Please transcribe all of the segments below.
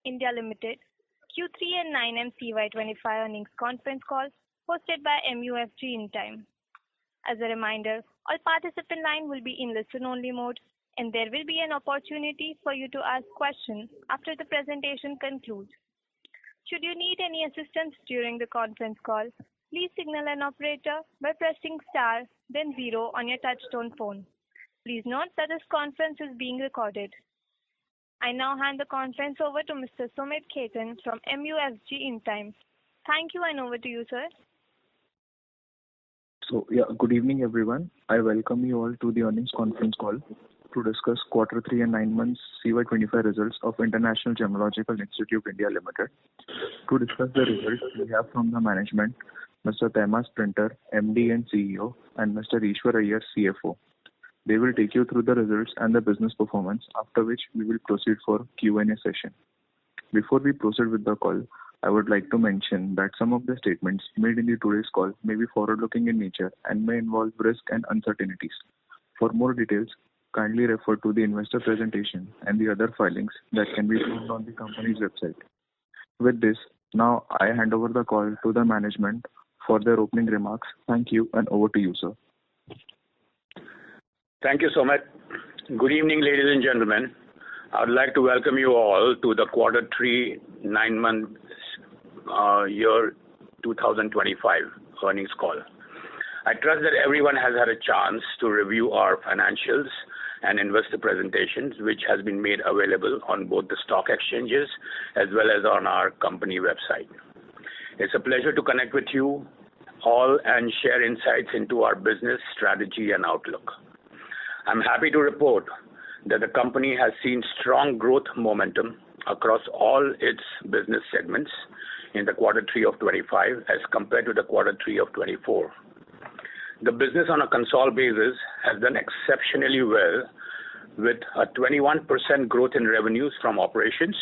India Limited Q3 and 9M CY25 earnings conference call hosted by MUFG in time. As a reminder, all participant line will be in listen-only mode and there will be an opportunity for you to ask questions after the presentation concludes. Should you need any assistance during the conference call, please signal an operator by pressing star then 0 on your touchtone phone. Please note that this conference is being recorded. I now hand the conference over to Mr. Sumit Khetan from MUFG in time. Thank you and over to you, sir. Good evening, everyone. I welcome you all to the earnings conference call to discuss Q3 and 9 months CY25 results of International Gemmological Institute India Limited. To discuss the results, we have from the management, Mr. Tehmasp Printer, MD and CEO, and Mr. Ishwar Iyer, CFO. They will take you through the results and the business performance, after which we will proceed for Q&A session. Before we proceed with the call, I would like to mention that some of the statements made in today's call may be forward-looking in nature and may involve risk and uncertainties. For more details, kindly refer to the investor presentation and the other filings that can be found on the company's website. With this, now I hand over the call to the management for their opening remarks. Thank you and over to you, sir. Thank you, Sumit. Good evening, ladies and gentlemen. I would like to welcome you all to the Q3 9 months year 2025 earnings call. I trust that everyone has had a chance to review our financials and investor presentations, which has been made available on both the stock exchanges as well as on our company website. It's a pleasure to connect with you all and share insights into our business strategy and outlook. I'm happy to report that the company has seen strong growth momentum across all its business segments in the Q3 of 25 as compared to the Q3 of 24. The business on a Concall basis has done exceptionally well with a 21% growth in revenues from operations,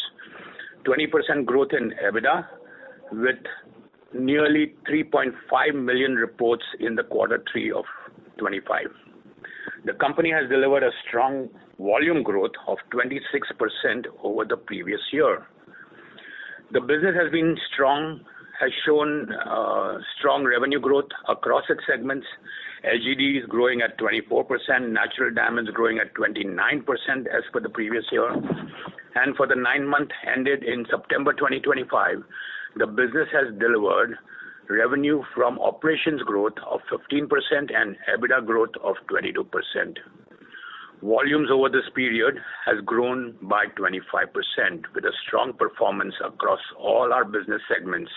20% growth in EBITDA with nearly 3.5 million reports in the Q3 of 25. The company has delivered a strong volume growth of 26% over the previous year. The business has shown strong revenue growth across its segments. LGD is growing at 24%, natural diamonds growing at 29% as per the previous year. And for the 9 months ended in September 2025, the business has delivered revenue from operations growth of 15% and EBITDA growth of 22%. Volumes over this period has grown by 25% with a strong performance across all our business segments,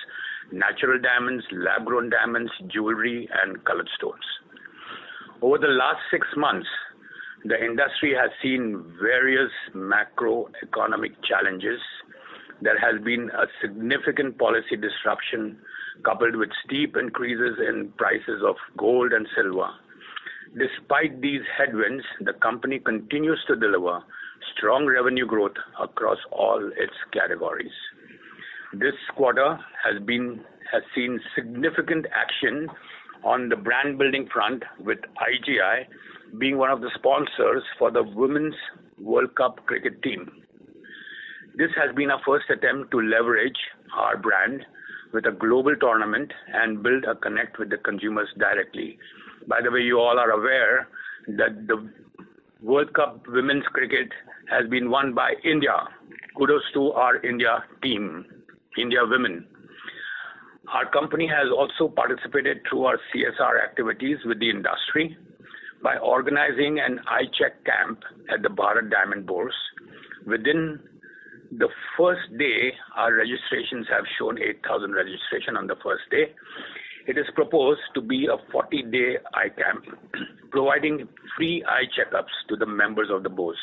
natural diamonds, lab-grown diamonds, jewelry and colored stones. Over the last 6 months, the industry has seen various macroeconomic challenges. There has been a significant policy disruption coupled with steep increases in prices of gold and silver. Despite these headwinds, the company continues to deliver strong revenue growth across all its categories. This quarter has seen significant action on the brand building front, with IGI being one of the sponsors for the Women's World Cup cricket team. This has been our first attempt to leverage our brand with a global tournament and build a connect with the consumers directly. By the way, you all are aware that the World Cup women's cricket has been won by India. Kudos to our India team, India women. Our company has also participated through our CSR activities with the industry by organizing an eye check camp at the Bharat Diamond Bourse. Within the first day, our registrations have shown 8,000 registration on the first day. It is proposed to be a 40-day eye camp, providing free eye checkups to the members of the bourse.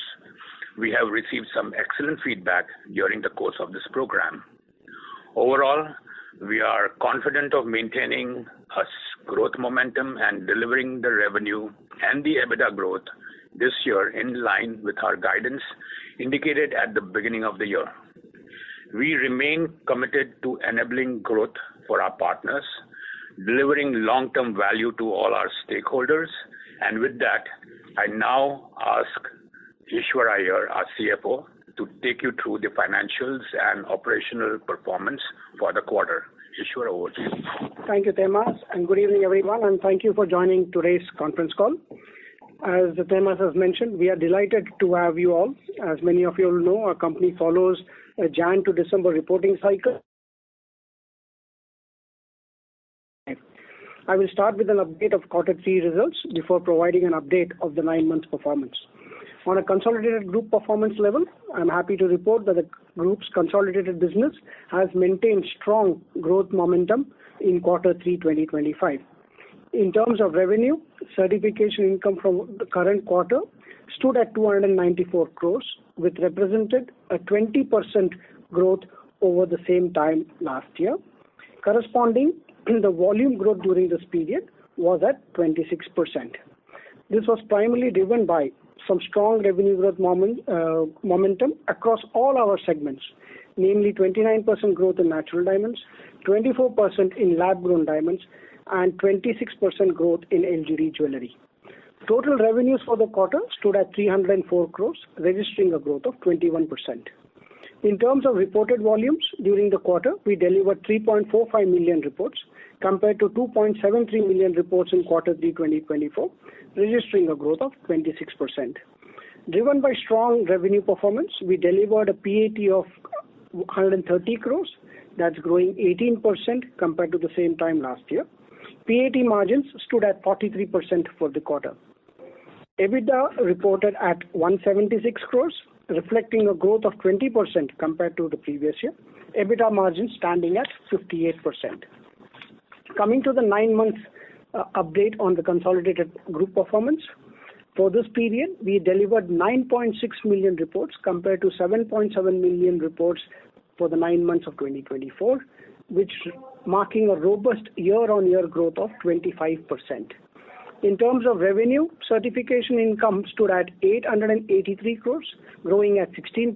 We have received some excellent feedback during the course of this program. Overall, we are confident of maintaining a growth momentum and delivering the revenue and the EBITDA growth this year in line with our guidance indicated at the beginning of the year. We remain committed to enabling growth for our partners, delivering long-term value to all our stakeholders. And with that, I now ask Ishwar Iyer, our CFO, to take you through the financials and operational performance for the quarter. Ishwar, over to you. Thank you, Temas, and good evening, everyone, and thank you for joining today's conference call. As Temas has mentioned, we are delighted to have you all. As many of you all know, our company follows a Jan to December reporting cycle. I will start with an update of Q3 results before providing an update of the 9 months performance. On a consolidated group performance level, I am happy to report that the group's consolidated business has maintained strong growth momentum in Q3 2025. In terms of revenue, certification income from the current quarter stood at 294 crores, which represented a 20% growth over the same time last year. Corresponding, the volume growth during this period was at 26%. This was primarily driven by some strong revenue growth momentum across all our segments, namely 29% growth in natural diamonds, 24% in lab-grown diamonds, and 26% growth in LGD jewellery. Total revenues for the quarter stood at 304 crores, registering a growth of 21%. In terms of reported volumes, during the quarter, we delivered 3.45 million reports compared to 2.73 million reports in Q3 2024, registering a growth of 26%. Driven by strong revenue performance, we delivered a PAT of 130 crores, that's growing 18% compared to the same time last year. PAT margins stood at 43% for the quarter. EBITDA reported at 176 crores, reflecting a growth of 20% compared to the previous year. EBITDA margin standing at 58%. Coming to the 9 months update on the consolidated group performance. For this period, we delivered 9.6 million reports compared to 7.7 million reports for the 9 months of 2024, which marking a robust year-on-year growth of 25%. In terms of revenue, certification income stood at 883 crores, growing at 16%.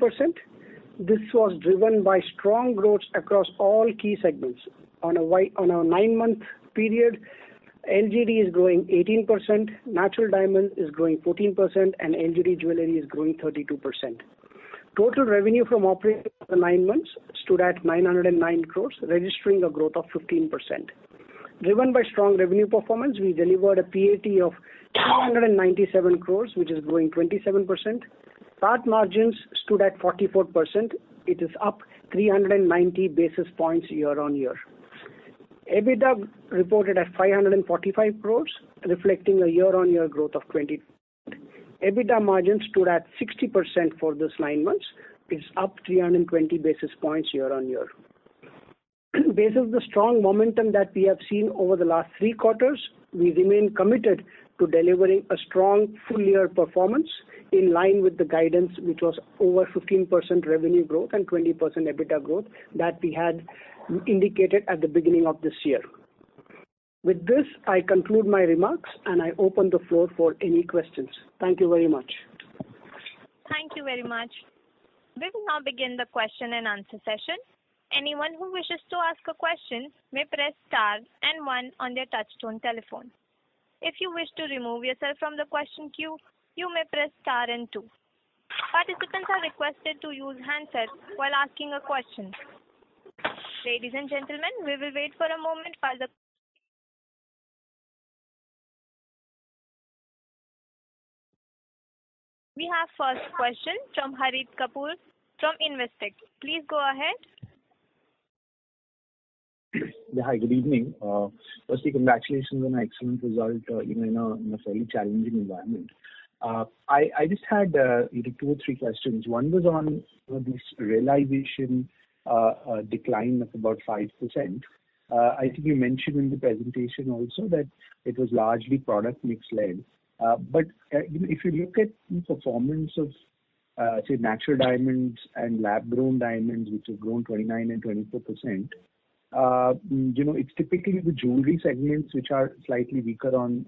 This was driven by strong growth across all key segments. On a 9-month period, LGD is growing 18%, natural diamond is growing 14%, and LGD jewellery is growing 32%. Total revenue from operations for the 9 months stood at 909 crores, registering a growth of 15%. Driven by strong revenue performance, we delivered a PAT of 297 crores, which is growing 27%. PAT margins stood at 44%. It is up 390 basis points year-on-year. EBITDA reported at 545 crores, reflecting a year-on-year growth of 20%. EBITDA margin stood at 60% for this 9 months. It's up 320 basis points year-on-year. Based on the strong momentum that we have seen over the last 3 quarters, we remain committed to delivering a strong full-year performance in line with the guidance, which was over 15% revenue growth and 20% EBITDA growth that we had indicated at the beginning of this year. With this, I conclude my remarks and I open the floor for any questions. Thank you very much. Thank you very much. We will now begin the question and answer session. Anyone who wishes to ask a question may press star and 1 on their touchtone telephone. If you wish to remove yourself from the question queue, you may press star and 2. Participants are requested to use handsets while asking a question. Ladies and gentlemen, we will wait for a moment while the We have first question from Harit Kapoor from Investec. Please go ahead. Yeah, hi, good evening. Firstly, congratulations on an excellent result, in a fairly challenging environment. I just had 2 or 3 questions. One was on this realization decline of about 5%. I think you mentioned in the presentation also that it was largely product mix led. But if you look at the performance of say natural diamonds and lab-grown diamonds, which have grown 29 and 24%, it's typically the jewelry segments which are slightly weaker on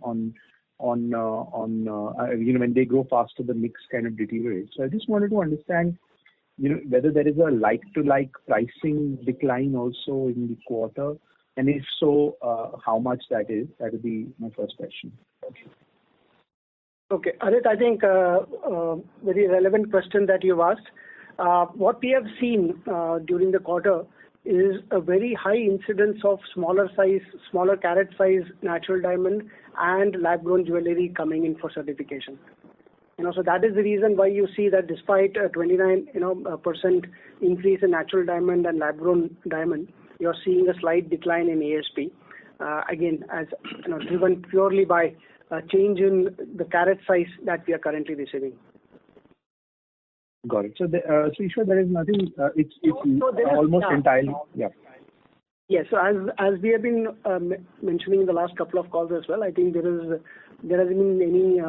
when they grow faster, the mix kind of deteriorates. So I just wanted to understand, whether there is a like-to-like pricing decline also in the quarter, and if so, how much that is. That would be my first question. Okay, Harit, I think very relevant question that you've asked. What we have seen during the quarter is a very high incidence of smaller carat size natural diamond and lab-grown jewelry coming in for certification. So that is the reason why you see that despite a 29% increase in natural diamond and lab-grown diamond, you're seeing a slight decline in ASP. Again, as driven purely by a change in the carat size that we are currently receiving. Got it. So, Eshwar, there is nothing. It's almost entirely. Yeah. Yes. So as we have been mentioning in the last couple of calls as well, I think there hasn't been any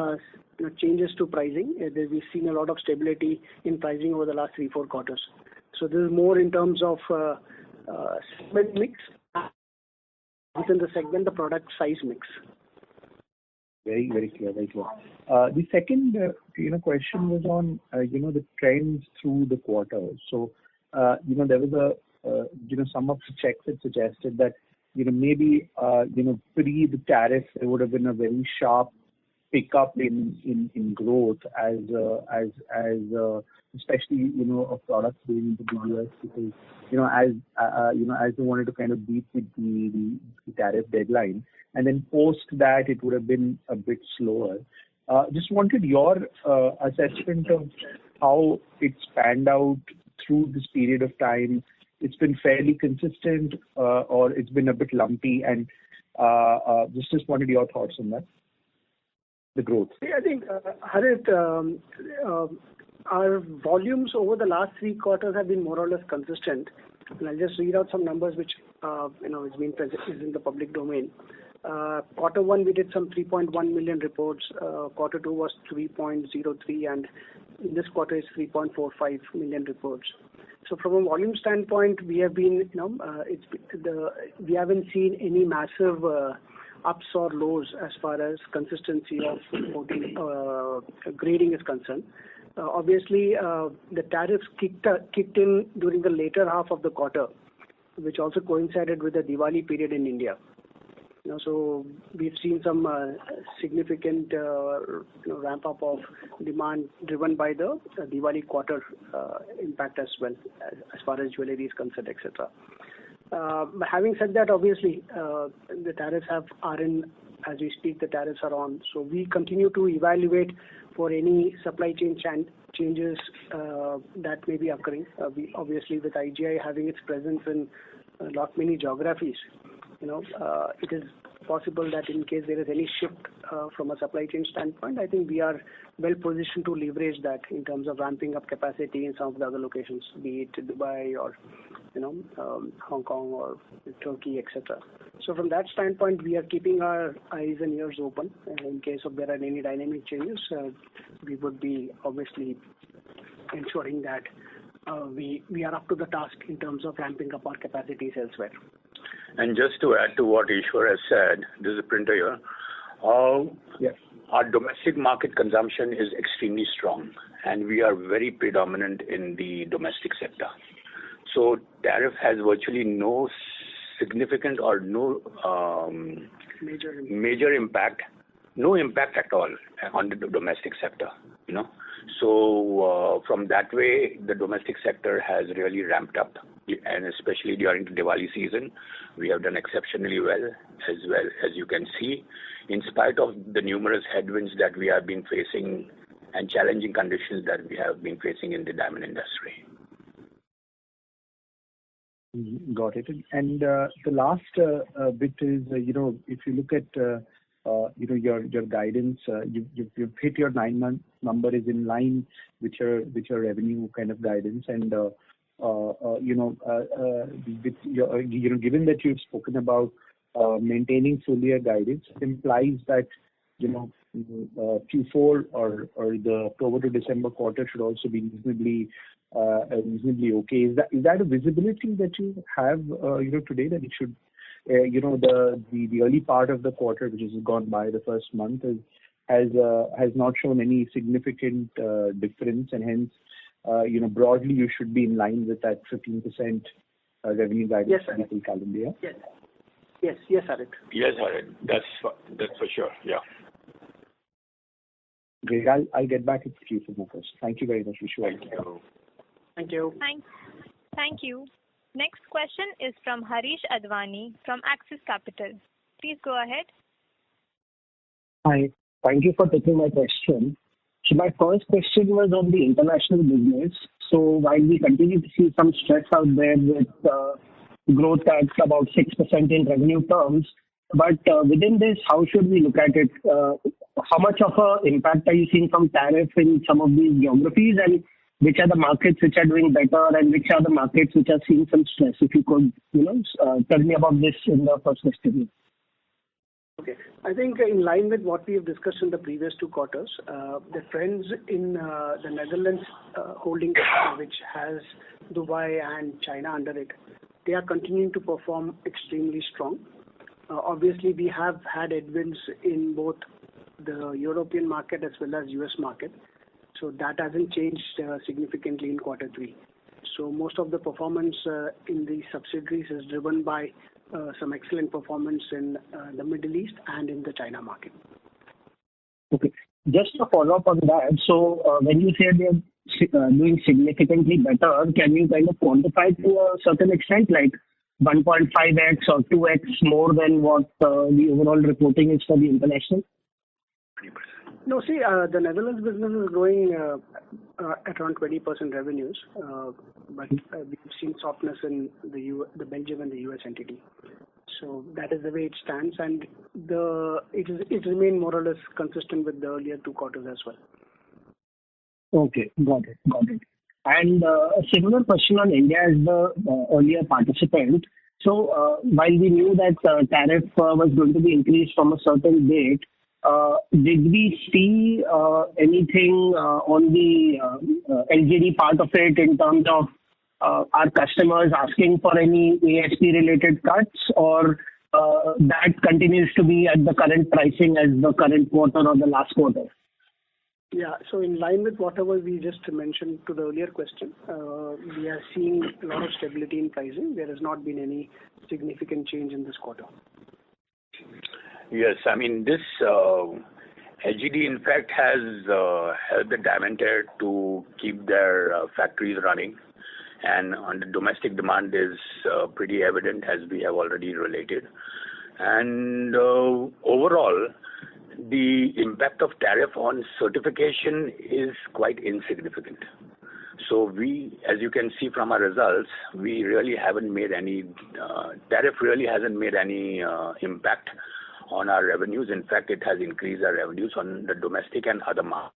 changes to pricing. We've seen a lot of stability in pricing over the last 3-4 quarters. So this is more in terms of segment mix within the segment, the product size mix. Very, very clear. Very clear. The second, question was on, the trends through the quarter. So, there was some of the checks that suggested that, maybe, pre the tariff, there would have been a very sharp pickup in growth as especially, of products going into the US because, as they wanted to kind of beat the tariff deadline. And then post that, it would have been a bit slower. Just wanted your assessment of how it's panned out through this period of time. It's been fairly consistent, or it's been a bit lumpy, and just wanted your thoughts on that. The growth. I think, Harit, our volumes over the last 3 quarters have been more or less consistent. And I'll just read out some numbers which is in the public domain. Quarter 1 we did some 3.1 million reports. Quarter 2 was 3.03, and in this quarter is 3.45 million reports. So from a volume standpoint, we have been, we haven't seen any massive ups or lows as far as consistency of grading is concerned. Obviously, the tariffs kicked in during the later half of the quarter, which also coincided with the Diwali period in India. So we've seen some significant ramp up of demand driven by the Diwali quarter impact as well, as far as jewelry is concerned, etc. But having said that, obviously the tariffs are in. As we speak, the tariffs are on. So we continue to evaluate for any supply chain changes that may be occurring. We obviously, with IGI having its presence in many geographies, it is possible that in case there is any shift from a supply chain standpoint, I think we are well positioned to leverage that in terms of ramping up capacity in some of the other locations, be it Dubai or Hong Kong or Turkey, etc. So from that standpoint, we are keeping our eyes and ears open. And in case of there are any dynamic changes, we would be obviously ensuring that we are up to the task in terms of ramping up our capacities elsewhere. And just to add to what Eshwar has said, this is a printer here. Yes. Our domestic market consumption is extremely strong, and we are very predominant in the domestic sector. So tariff has virtually no significant or no major impact, no impact at all on the domestic sector. So from that way, the domestic sector has really ramped up, and especially during the Diwali season, we have done exceptionally well as you can see, in spite of the numerous headwinds that we have been facing and challenging conditions that we have been facing in the diamond industry. Got it. And the last bit is, if you look at your guidance, you've hit your 9-month number is in line with your revenue kind of guidance, and given that you've spoken about maintaining full year guidance, implies that Q4 or the October to December quarter should also be reasonably okay. Is that a visibility that you have today, that it should the early part of the quarter, which has gone by, the first month, has not shown any significant difference, and hence broadly you should be in line with that 15% revenue guidance for the full calendar year? Yes, Harit. Yes, Harit. That's for sure. Yeah. Great. I'll get back to you for more questions. Thank you very much. Thank you. Thank you. Thank you. Next question is from Harish Advani from Axis Capital. Please go ahead. Hi. Thank you for taking my question. So my first question was on the international business. So while we continue to see some stress out there with growth at about 6% in revenue terms, but within this, how should we look at it? How much of an impact are you seeing from tariff in some of these geographies, and which are the markets which are doing better, and which are the markets which are seeing some stress? If you could, tell me about this in the first question. Okay. I think in line with what we have discussed in the previous 2 quarters, the trends in the Netherlands holding, which has Dubai and China under it, they are continuing to perform extremely strong. Obviously, we have had headwinds in both the European market as well as US market. So that hasn't changed significantly in quarter 3. So most of the performance in the subsidiaries is driven by some excellent performance in the Middle East and in the China market. Okay. Just to follow up on that, so when you say they're doing significantly better, can you kind of quantify to a certain extent, like 1.5x or 2x more than what the overall reporting is for the international? No, see, the Netherlands business is growing at around 20% revenues, but we've seen softness in the Belgium and the US entity. So that is the way it stands, and it remained more or less consistent with the earlier 2 quarters as well. Okay, got it. And a similar question on India as the earlier participant. So while we knew that tariff was going to be increased from a certain date, did we see anything on the LGD part of it in terms of our customers asking for any ASP related cuts, or that continues to be at the current pricing as the current quarter or the last quarter? Yeah, so in line with whatever we just mentioned to the earlier question, we are seeing a lot of stability in pricing. There has not been any significant change in this quarter. Yes, I mean, this LGD in fact has helped the diamanter to keep their factories running, and on the domestic demand is pretty evident, as we have already related. And overall, the impact of tariff on certification is quite insignificant. So we, as you can see from our results, we really haven't made any, tariff really hasn't made any impact on our revenues. In fact, it has increased our revenues on the domestic and other markets.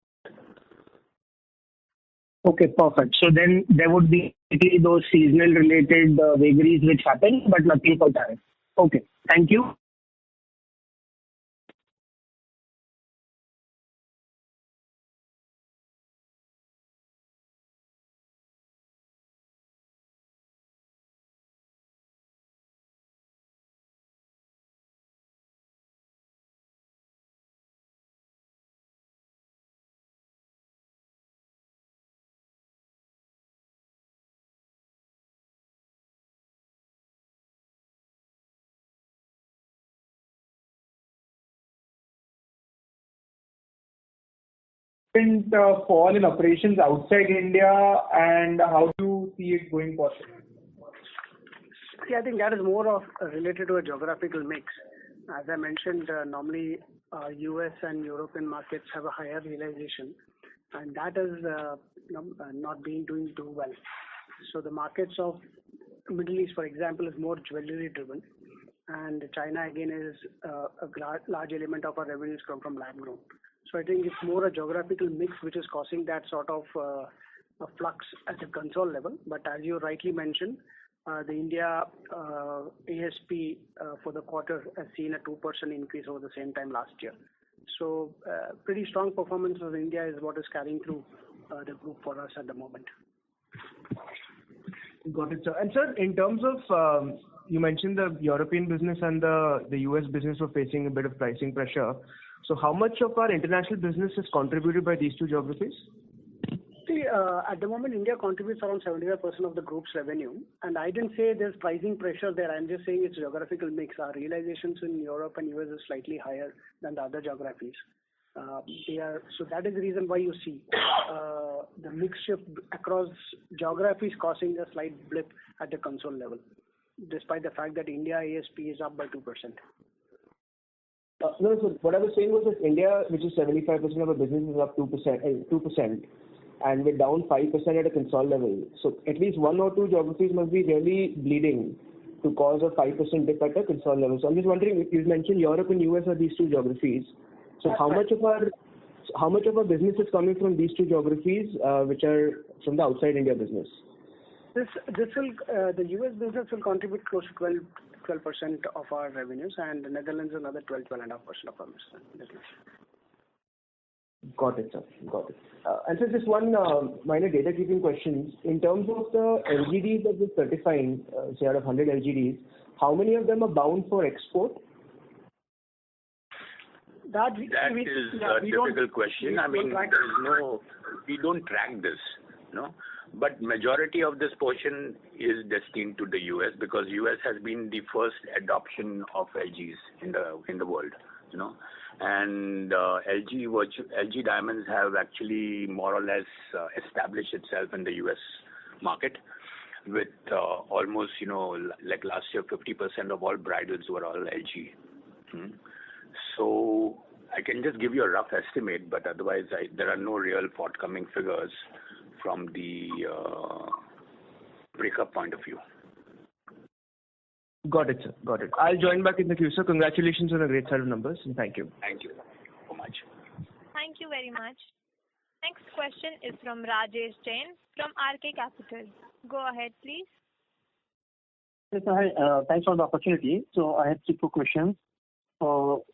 Okay, perfect. So then there would be those seasonal related vagaries which happen, but nothing for tariff. Okay, thank you. Fall in operations outside India, and how do you see it going forward? Yeah, I think that is more of related to a geographical mix. As I mentioned, normally US and European markets have a higher realization, and that is not been doing too well. So the markets of Middle East, for example, is more jewelry driven, and China again is a large element of our revenues come from lab grown. So I think it's more a geographical mix which is causing that sort of a flux at the console level. But as you rightly mentioned, the India ASP for the quarter has seen a 2% increase over the same time last year. So pretty strong performance of India is what is carrying through the group for us at the moment. Got it, sir. And sir, in terms of, you mentioned the European business and the US business were facing a bit of pricing pressure. So how much of our international business is contributed by these 2 geographies? See, at the moment, India contributes around 75% of the group's revenue. And I didn't say there's pricing pressure there. I'm just saying it's geographical mix. Our realizations in Europe and US is slightly higher than the other geographies. So that is the reason why you see the mix shift across geographies causing a slight blip at the console level, despite the fact that India ASP is up by 2%. No, so what I was saying was that India, which is 75% of our business, is up 2%, and we're down 5% at a console level. So at least one or two geographies must be really bleeding to cause a 5% dip at a console level. So I'm just wondering, you mentioned Europe and US are these two geographies. So how much of our business is coming from these two geographies, which are from the outside India business? The US business will contribute close to 12% of our revenues, and the Netherlands another 12.5% of our business. Got it, sir. Got it. And so just one minor data keeping question. In terms of the LGDs that we're certifying, say out of 100 LGDs, how many of them are bound for export? That is a difficult question. I mean, we don't track this, but majority of this portion is destined to the US because US has been the first adoption of LGs in the world, and LG Diamonds have actually more or less established itself in the US market with almost, like last year, 50% of all bridals were all LG. So I can just give you a rough estimate, but otherwise there are no real forthcoming figures from the breakup point of view. Got it, sir. Got it. I'll join back in the queue, sir. Congratulations on a great set of numbers, and thank you. Thank you so much. Thank you very much. Next question is from Rajesh Jain from RK Capital. Go ahead, please. Yes, hi. Thanks for the opportunity. So I have 3 questions. So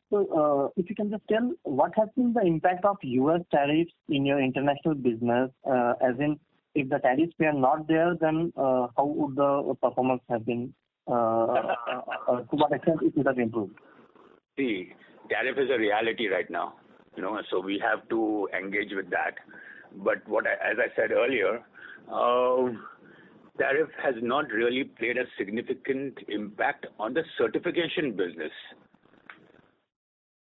if you can just tell what has been the impact of US tariffs in your international business, as in if the tariffs were not there, then how would the performance have been, to what extent it would have improved? See, tariff is a reality right now, so we have to engage with that. But as I said earlier, tariff has not really played a significant impact on the certification business.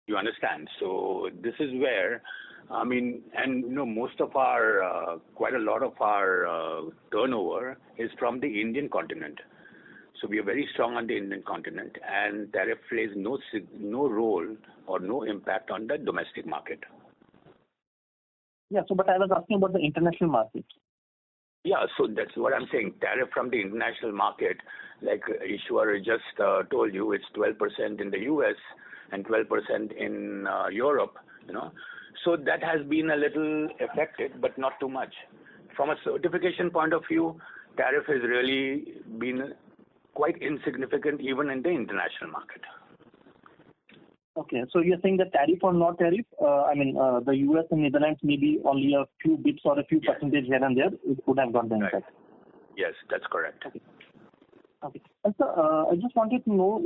You understand? So this is where, I mean, and most of our, quite a lot of our turnover is from the Indian continent. So we are very strong on the Indian continent, and tariff plays no role or no impact on the domestic market. Yeah, so but I was asking about the international market. Yeah, so that's what I'm saying. Tariff from the international market, like Ishwar just told you, it's 12% in the US and 12% in Europe, So that has been a little affected, but not too much. From a certification point of view, tariff has really been quite insignificant even in the international market. Okay, so you're saying that tariff or not tariff, the US and Netherlands maybe only a few bits or a few percentage here and there, it would have got the impact. Right. Yes, that's correct. Okay. And so I just wanted to know,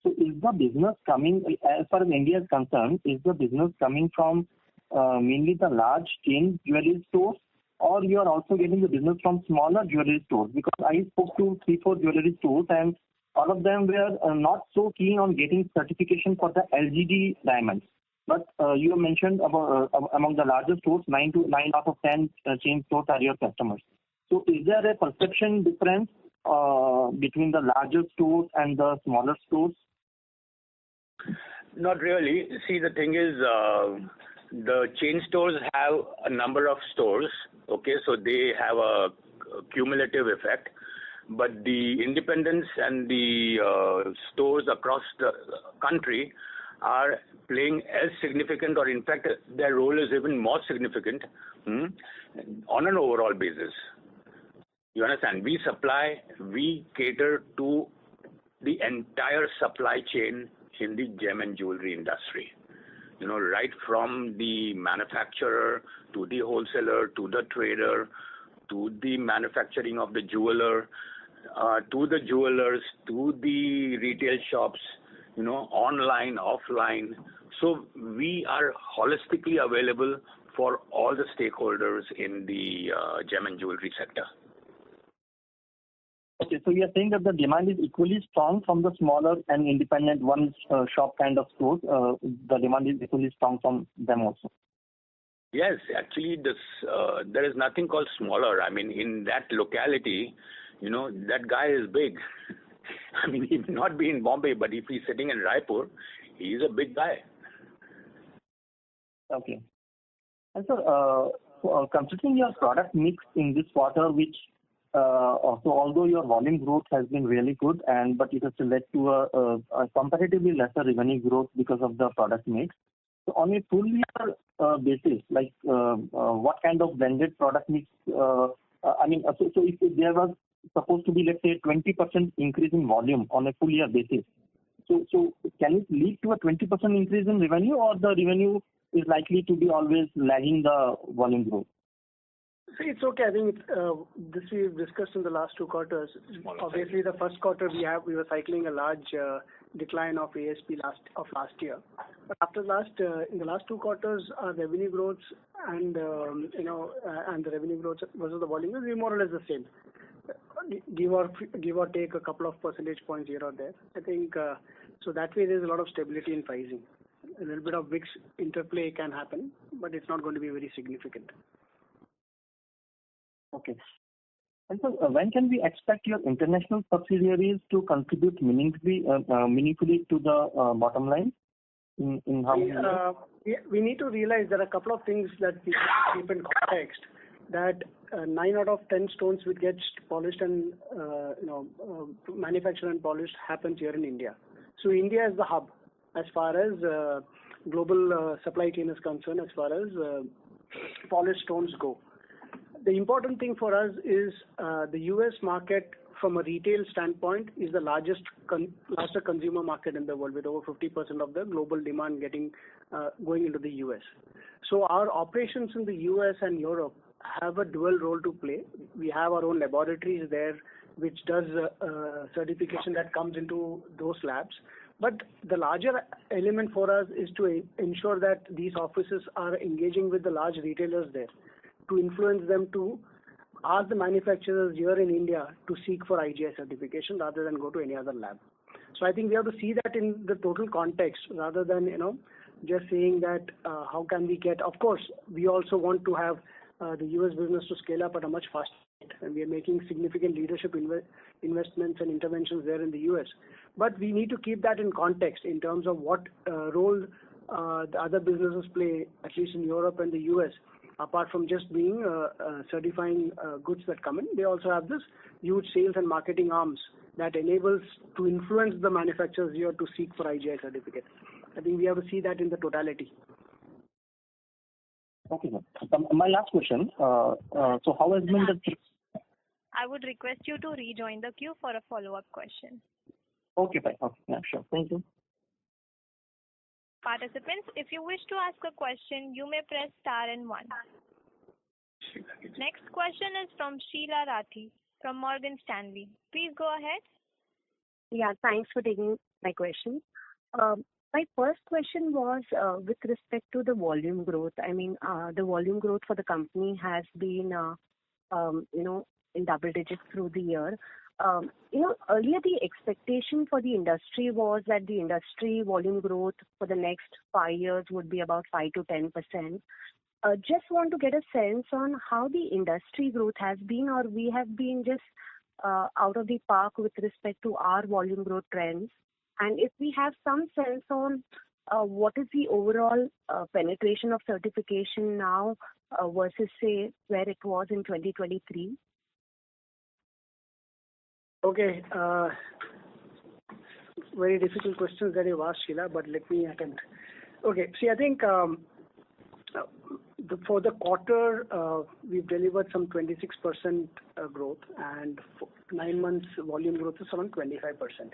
so is the business coming, as far as India is concerned, is the business coming from mainly the large chain jewelry stores, or you are also getting the business from smaller jewelry stores? Because I spoke to 3-4 jewelry stores, and all of them were not so keen on getting certification for the LGD diamonds. But you mentioned about among the larger stores, 9 out of 10 chain stores are your customers. So is there a perception difference between the larger stores and the smaller stores? Not really. See, the thing is, the chain stores have a number of stores, okay, so they have a cumulative effect. But the independents and the stores across the country are playing as significant, or in fact, their role is even more significant on an overall basis. You understand? We cater to the entire supply chain in the gem and jewelry industry. Right from the manufacturer to the wholesaler to the trader to the manufacturing of the jeweler to the jewelers to the retail shops, online, offline. So we are holistically available for all the stakeholders in the gem and jewelry sector. Okay, so you're saying that the demand is equally strong from the smaller and independent one-shop kind of stores. The demand is equally strong from them also. Yes, actually, there is nothing called smaller. I mean, in that locality, that guy is big. I mean, he may not be in Bombay, but if he's sitting in Raipur, he's a big guy. Okay. And so, considering your product mix in this quarter, which also although your volume growth has been really good, but it has led to a comparatively lesser revenue growth because of the product mix. So on a full year basis, like what kind of blended product mix? So if there was supposed to be, let's say, 20% increase in volume on a full year basis, so can it lead to a 20% increase in revenue, or the revenue is likely to be always lagging the volume growth? See, it's okay. I think this we've discussed in the last 2 quarters. Obviously, the first quarter we were cycling a large decline of ASP last year. But after in the last 2 quarters, our revenue growth and and the revenue growth versus the volume is more or less the same. Give or take a couple of percentage points here or there. I think so that way there's a lot of stability in pricing. A little bit of mix interplay can happen, but it's not going to be very significant. Okay. And so when can we expect your international subsidiaries to contribute meaningfully to the bottom line? In how many years? We need to realize there are a couple of things that we keep in context. That 9 out of 10 stones which get polished and manufactured and polished happens here in India. So India is the hub as far as global supply chain is concerned, as far as polished stones go. The important thing for us is the US market from a retail standpoint is the largest consumer market in the world, with over 50% of the global demand going into the US. So our operations in the US and Europe have a dual role to play. We have our own laboratories there, which does certification that comes into those labs. But the larger element for us is to ensure that these offices are engaging with the large retailers there, to influence them to ask the manufacturers here in India to seek for IGI certification rather than go to any other lab. So I think we have to see that in the total context rather than just saying that how can we get. Of course, we also want to have the US business to scale up at a much faster rate, and we are making significant leadership investments and interventions there in the US. But we need to keep that in context in terms of what role the other businesses play, at least in Europe and the US. Apart from just being certifying goods that come in, they also have this huge sales and marketing arms that enables to influence the manufacturers here to seek for IGI certificate. I think we have to see that in the totality. Okay, sir. My last question. So how has been the... I would request you to rejoin the queue for a follow-up question. Okay, fine. Okay, yeah, sure. Thank you. Participants, if you wish to ask a question, you may press star and 1. Next question is from Sheela Rathi from Morgan Stanley. Please go ahead. Yeah, thanks for taking my question. My first question was with respect to the volume growth. I mean, the volume growth for the company has been, in double digits through the year. Earlier the expectation for the industry was that the industry volume growth for the next 5 years would be about 5 to 10%. Just want to get a sense on how the industry growth has been, or we have been just out of the park with respect to our volume growth trends. And if we have some sense on what is the overall penetration of certification now versus, say, where it was in 2023? Okay. Very difficult questions that you've asked, Sheila, but let me attempt. Okay. See, I think for the quarter, we've delivered some 26% growth, and 9 months volume growth is around 25%.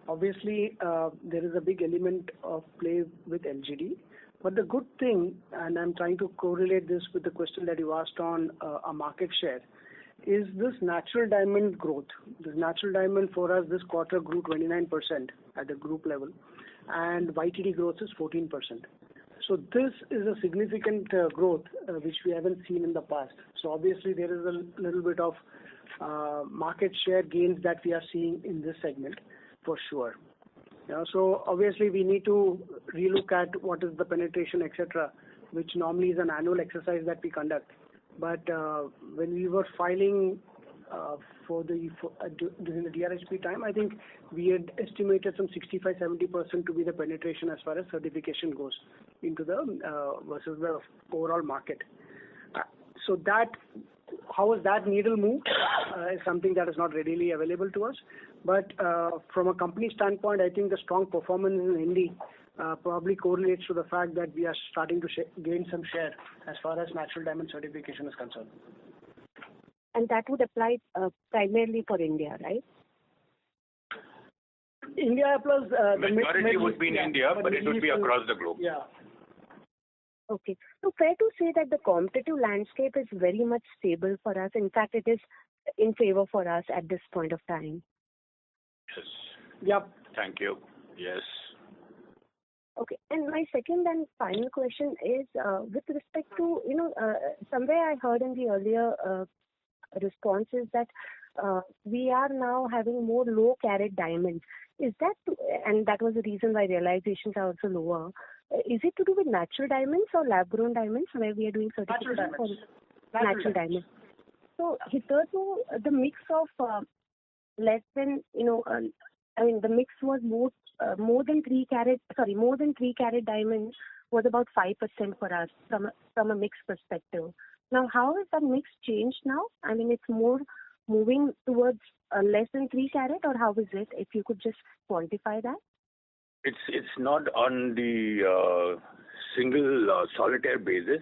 Obviously, there is a big element of play with LGD. But the good thing, and I'm trying to correlate this with the question that you asked on a market share, is this natural diamond growth. This natural diamond for us this quarter grew 29% at the group level, and YTD growth is 14%. So this is a significant growth which we haven't seen in the past. So obviously there is a little bit of market share gains that we are seeing in this segment for sure. So obviously we need to relook at what is the penetration, etc., which normally is an annual exercise that we conduct. But when we were filing during the DRHP time, I think we had estimated some 65-70% to be the penetration as far as certification goes into the versus the overall market. So that how has that needle moved is something that is not readily available to us. But from a company standpoint, I think the strong performance in Hindi probably correlates to the fact that we are starting to gain some share as far as natural diamond certification is concerned. And that would apply primarily for India, right? India plus the majority would be in India, but it would be across the globe. Yeah. Okay. So fair to say that the competitive landscape is very much stable for us. In fact, it is in favor for us at this point of time. Yes. Yep. Thank you. Yes. Okay. And my second and final question is with respect to, somewhere I heard in the earlier responses that we are now having more low carat diamonds. Is that, and that was the reason why realizations are also lower. Is it to do with natural diamonds or lab grown diamonds where we are doing certification for natural diamonds? So hitherto the mix of less than, the mix was more than 3 carat diamonds was about 5% for us from a mix perspective. Now, how has that mix changed now? I mean, it's more moving towards less than 3 carat, or how is it? If you could just quantify that. It's not on the single solitaire basis.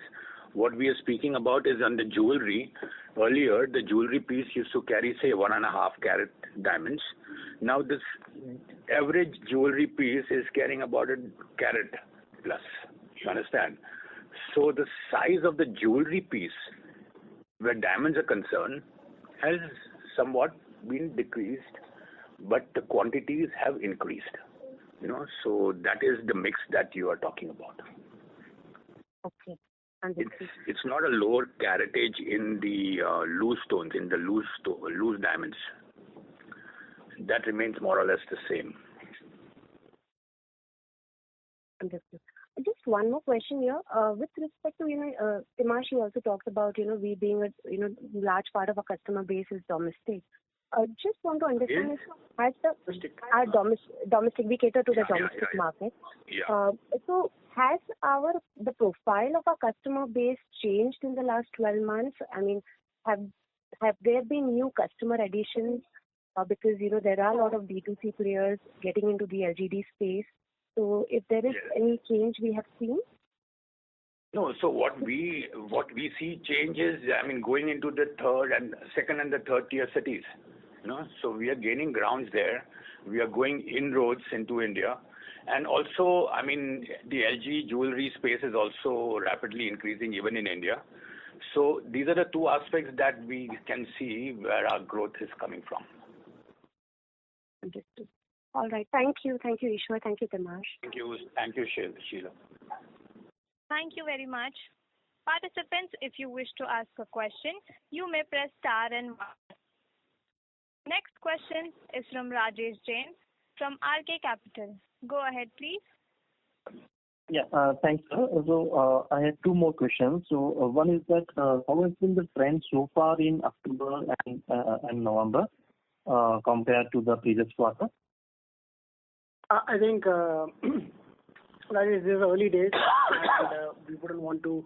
What we are speaking about is on the jewelry. Earlier, the jewelry piece used to carry, say, 1.5 carat diamonds. Now, this average jewelry piece is carrying about a carat plus. You understand? So the size of the jewelry piece, where diamonds are concerned, has somewhat been decreased, but the quantities have increased. So that is the mix that you are talking about. Okay. It's not a lower caratage in the loose stones, in the loose diamonds. That remains more or less the same. Understood. Just one more question here. With respect to, Timash, you also talked about, we being a, large part of our customer base is domestic. Just want to understand has our domestic, we cater to the domestic market. Yeah. So has the profile of our customer base changed in the last 12 months? I mean, have there been new customer additions? Because, there are a lot of D2C players getting into the LGD space. So if there is any change we have seen? No, so what we see changes, going into the second and the third tier cities. So we are gaining grounds there. We are going inroads into India. And also, the LG jewelry space is also rapidly increasing even in India. So these are the two aspects that we can see where our growth is coming from. Understood. All right. Thank you. Thank you, Ishwar. Thank you, Timash. Thank you, Sheila. Thank you very much. Participants, if you wish to ask a question, you may press star and 1. Next question is from Rajesh Jain from RK Capital. Go ahead, please. Yeah, thanks, sir. So I had 2 more questions. So one is that how has been the trend so far in October and November compared to the previous quarter? I think that is early days, and we wouldn't want to,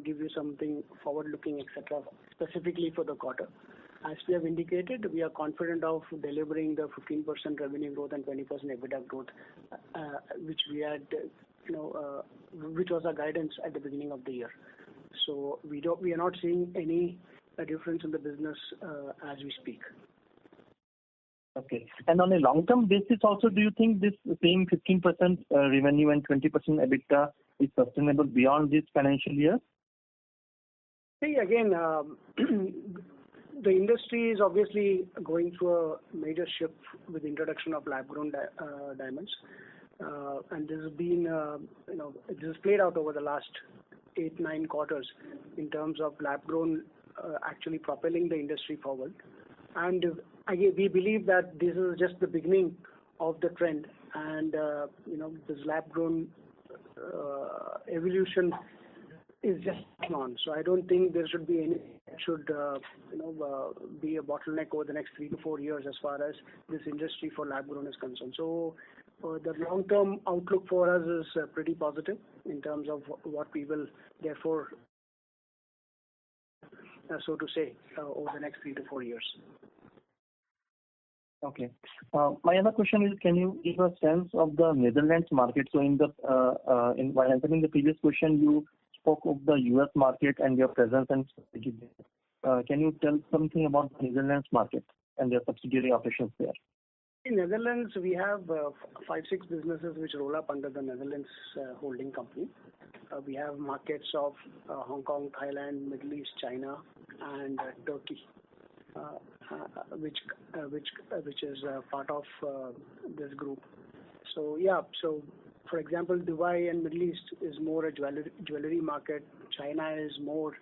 give you something forward-looking, etc., specifically for the quarter. As we have indicated, we are confident of delivering the 15% revenue growth and 20% EBITDA growth, which we had, which was our guidance at the beginning of the year. So we are not seeing any difference in the business as we speak. Okay. And on a long-term basis also, do you think this same 15% revenue and 20% EBITDA is sustainable beyond this financial year? See, again, the industry is obviously going through a major shift with the introduction of lab-grown diamonds. And this has been, this has played out over the last 8-9 quarters in terms of lab-grown actually propelling the industry forward. And again, we believe that this is just the beginning of the trend, and this lab-grown evolution is just on. So I don't think there should be any should be a bottleneck over the next 3 to 4 years as far as this industry for lab-grown is concerned. So the long-term outlook for us is pretty positive in terms of what we will therefore, so to say, over the next 3 to 4 years. Okay. My other question is, can you give a sense of the Netherlands market? So while answering the previous question, you spoke of the US market and your presence and strategy there. Can you tell something about the Netherlands market and their subsidiary operations there? In Netherlands, we have 5-6 businesses which roll up under the Netherlands holding company. We have markets of Hong Kong, Thailand, Middle East, China, and Turkey, which is part of this group. So so for example, Dubai and Middle East is more a jewelry market. China is more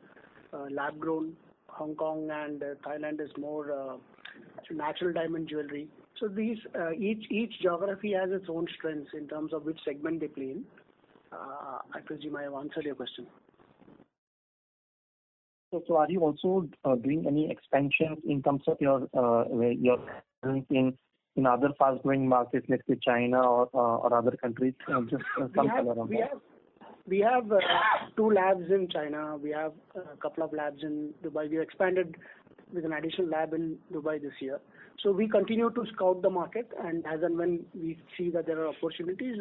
lab grown. Hong Kong and Thailand is more natural diamond jewelry. So these each geography has its own strengths in terms of which segment they play in. I presume I have answered your question. So are you also doing any expansion in terms of your in other fast-growing markets, let's say China or other countries? Just some color on that. We have 2 labs in China. We have a couple of labs in Dubai. We expanded with an additional lab in Dubai this year. So we continue to scout the market, and as and when we see that there are opportunities,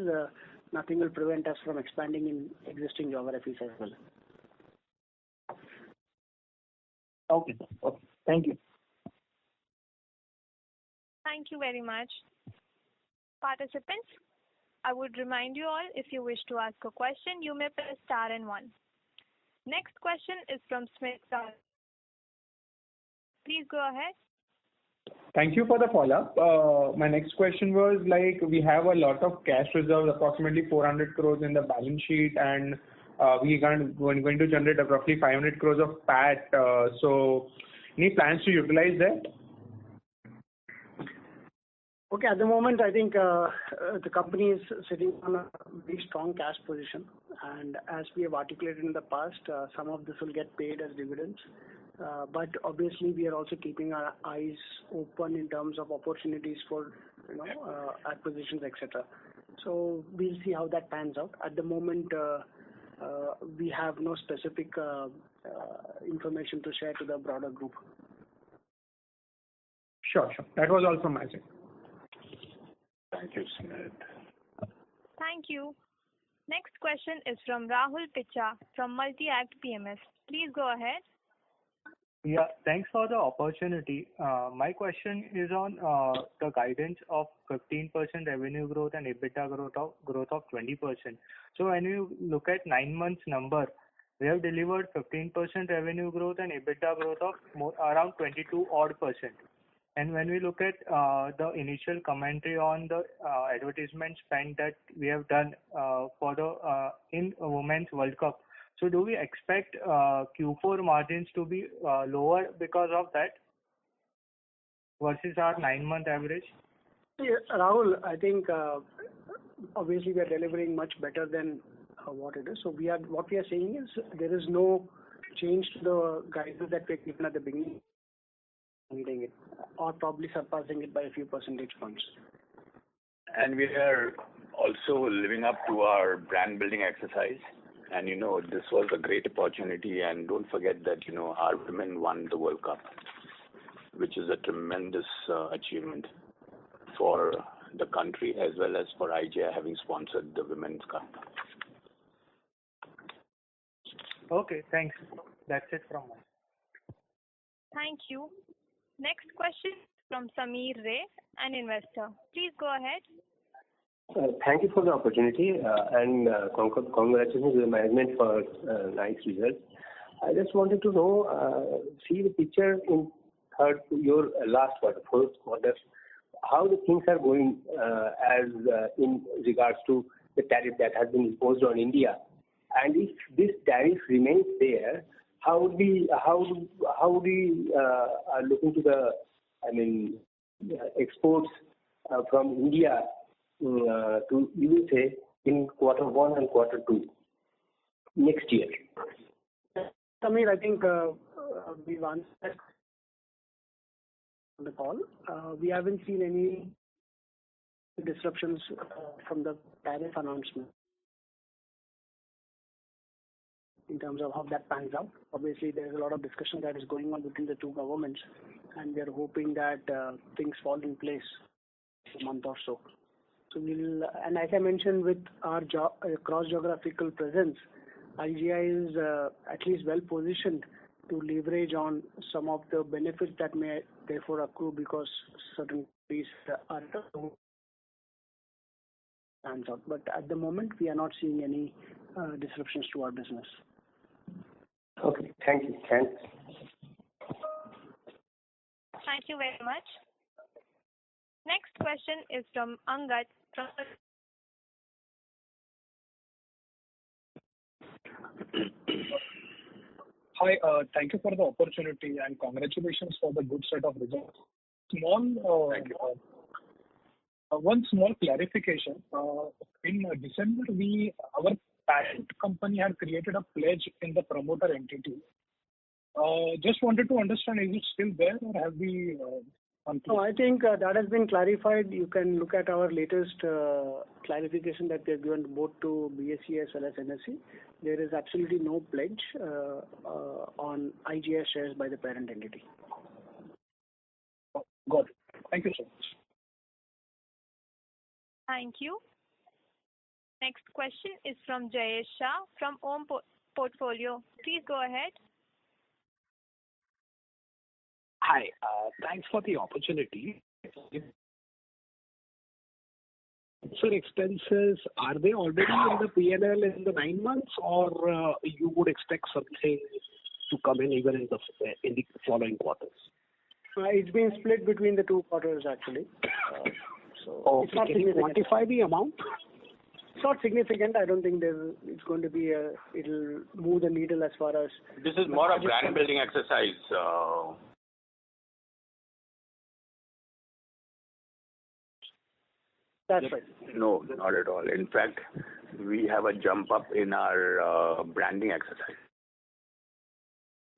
nothing will prevent us from expanding in existing geographies as well. Okay. Thank you. Thank you very much. Participants, I would remind you all, if you wish to ask a question, you may press star and 1. Next question is from Smith. Please go ahead. Thank you for the follow-up. My next question was, we have a lot of cash reserves, approximately 400 crores in the balance sheet, and we are going to generate roughly 500 crores of PAT. So any plans to utilize that? Okay, at the moment, I think the company is sitting on a very strong cash position, and as we have articulated in the past, some of this will get paid as dividends. But obviously, we are also keeping our eyes open in terms of opportunities for acquisitions, etc. So we'll see how that pans out. At the moment, we have no specific information to share to the broader group. Sure. That was all from my side. Thank you, Smith. Thank you. Next question is from Rahul Picha from Multi-Act PMS. Please go ahead. Yeah, thanks for the opportunity. My question is on the guidance of 15% revenue growth and EBITDA growth of 20%. So when you look at 9 months number, we have delivered 15% revenue growth and EBITDA growth of around 22 odd %. And when we look at the initial commentary on the advertisement spend that we have done for the in Women's World Cup, so do we expect Q4 margins to be lower because of that versus our 9-month average? Yeah, Rahul, I think obviously we are delivering much better than what it is. So what we are saying is there is no change to the guidance that we have given at the beginning, meeting it or probably surpassing it by a few percentage points. And we are also living up to our brand building exercise. And this was a great opportunity, and don't forget that our women won the World Cup, which is a tremendous achievement for the country as well as for IGI having sponsored the Women's Cup. Okay, thanks. That's it from me. Thank you. Next question from Samir Ray, an investor. Please go ahead. Thank you for the opportunity and congratulations to the management for nice results. I just wanted to know, see the picture in your last quarter, fourth quarter, how the things are going as in regards to the tariff that has been imposed on India, and if this tariff remains there, how do we are looking to the exports from India to USA in Q1 and Q2 next year? Samir, I think we've answered on the call. We haven't seen any disruptions from the tariff announcement in terms of how that pans out. Obviously, there's a lot of discussion that is going on between the two governments, and we are hoping that things fall in place in a month or so. So and as I mentioned, with our cross-geographical presence, IGI is at least well positioned to leverage on some of the benefits that may therefore accrue because certain fees are stands out. But at the moment, we are not seeing any disruptions to our business. Okay, thank you. Thanks. Thank you very much. Next question is from Angat. Hi, thank you for the opportunity and congratulations for the good set of results. Thank you. One small clarification. In December, our parent company had created a pledge in the promoter entity. Just wanted to understand, is it still there or have we? No, I think that has been clarified. You can look at our latest clarification that we have given both to BSE as well as NSE. There is absolutely no pledge on IGI shares by the parent entity. Got it. Thank you so much. Thank you. Next question is from Jayesh Shah from Om Portfolio. Please go ahead. Hi, thanks for the opportunity. Sir, expenses, are they already in the P&L in the 9 months or you would expect something to come in even in the following quarters? It's been split between the 2 quarters actually. It's not can you quantify the amount? It's not significant. I don't think it's going to be it'll move the needle as far as. This is more a brand building exercise. That's right. No, not at all. In fact, we have a jump up in our branding exercise.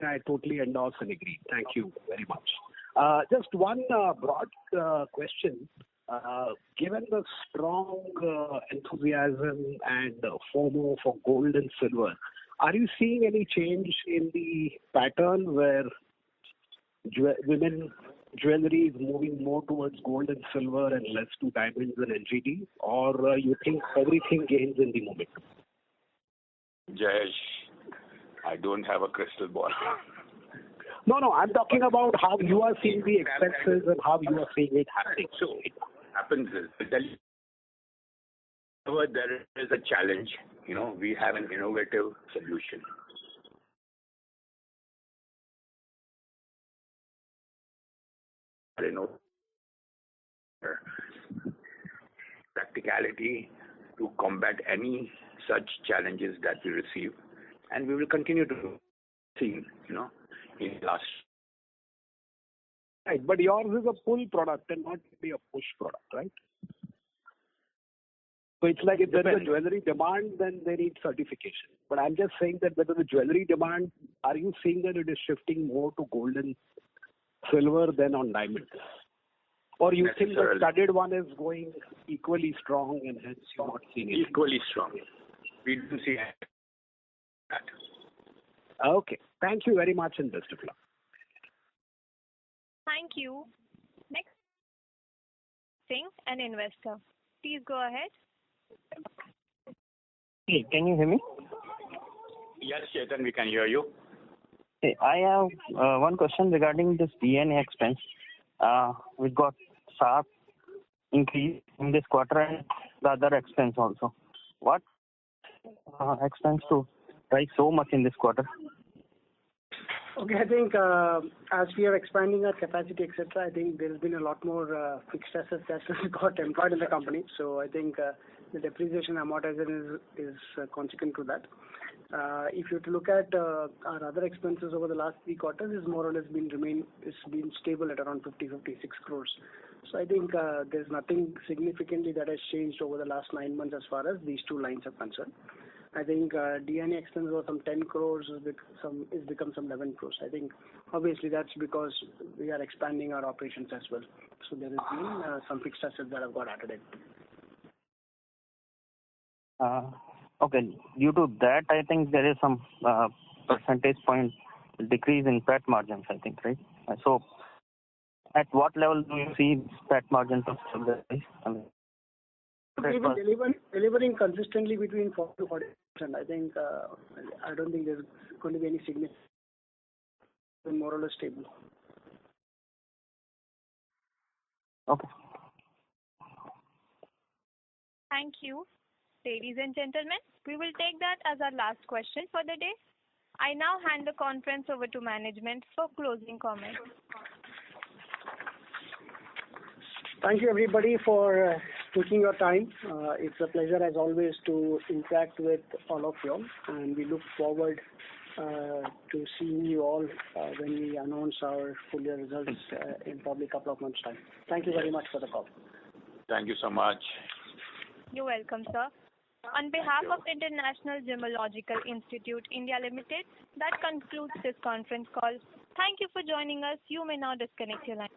I totally endorse and agree. Thank you very much. Just one broad question. Given the strong enthusiasm and FOMO for gold and silver, are you seeing any change in the pattern where women jewelry is moving more towards gold and silver and less to diamonds and LGD, or you think everything gains in the moment? Jayesh, I don't have a crystal ball. No, I'm talking about how you are seeing the expenses and how you are seeing it happening. So it happens is, whenever there is a challenge, we have an innovative solution. Practicality to combat any such challenges that we receive, and we will continue to see, in last. Right, but yours is a pull product and not be a push product, right? So it's like if there is a jewelry demand, then they need certification. But I'm just saying that whether the jewelry demand, are you seeing that it is shifting more to gold and silver than on diamonds? Or you think the studded one is going equally strong and hence you're not seeing it? Equally strong. We didn't see that. Okay. Thank you very much and best of luck. Thank you. Next thing, an investor. Please go ahead. Hey, can you hear me? Yes, Chetan, we can hear you. Hey, I have one question regarding this D&A expense. We got sharp increase in this quarter and the other expense also. What expense to rise so much in this quarter? Okay, I think as we are expanding our capacity, etc., I think there has been a lot more fixed assets that got employed in the company. So I think the depreciation amortization is consequent to that. If you look at our other expenses over the last 3 quarters, it's more or less been stable at around 56 crores. So I think there's nothing significantly that has changed over the last 9 months as far as these 2 lines are concerned. I think D&A expense was some 10 crores, it's become some 11 crores. I think obviously that's because we are expanding our operations as well. So there has been some fixed assets that have got added in. Okay. Due to that, I think there is some percentage point decrease in PAT margins, I think, right? So at what level do you see PAT margins of stabilize? We've been delivering consistently between 40 to 40%. I think I don't think there's going to be any significant, more or less stable. Okay. Thank you. Ladies and gentlemen, we will take that as our last question for the day. I now hand the conference over to management for closing comments. Thank you everybody for taking your time. It's a pleasure as always to interact with all of you, and we look forward to seeing you all when we announce our full year results in probably a couple of months' time. Thank you very much for the call. Thank you so much. You're welcome, sir. On behalf of International Gemmological Institute India Limited, that concludes this conference call. Thank you for joining us. You may now disconnect your line.